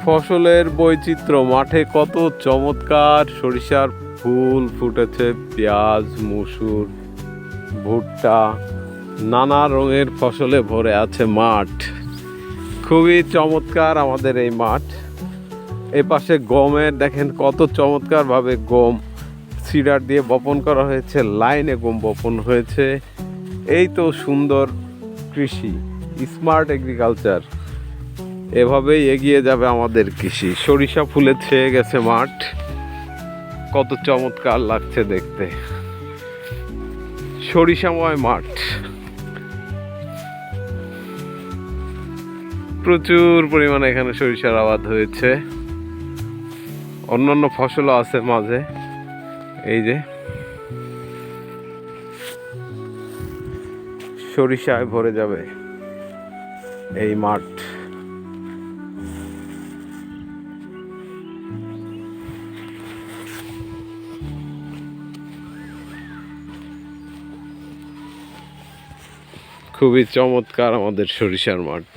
ফসলের বৈচিত্র্য, মাঠে কত চমৎকার সরিষার ফুল ফুটেছে, পেঁয়াজ, মসুর, ভুট্টা, নানা রঙের ফসলে ভরে আছে মাঠ। খুবই চমৎকার আমাদের এই মাঠ। এই পাশে গমের দেখেন কত চমৎকারভাবে গম সিডার দিয়ে বপন করা হয়েছে, লাইনে গম বপন হয়েছে। এই তো সুন্দর কৃষি, স্মার্ট এগ্রিকালচার। এভাবেই এগিয়ে যাবে আমাদের কৃষি। সরিষা ফুলে ছেয়ে গেছে মাঠ, কত চমৎকার লাগছে দেখতে। সরিষাময় মাঠ, প্রচুর পরিমাণে এখানে সরিষার আবাদ হয়েছে। অন্যান্য ফসলও আছে মাঝে। এই যে সরিষায় ভরে যাবে এই মাঠ। খুবই চমৎকার আমাদের সরিষার মাঠ।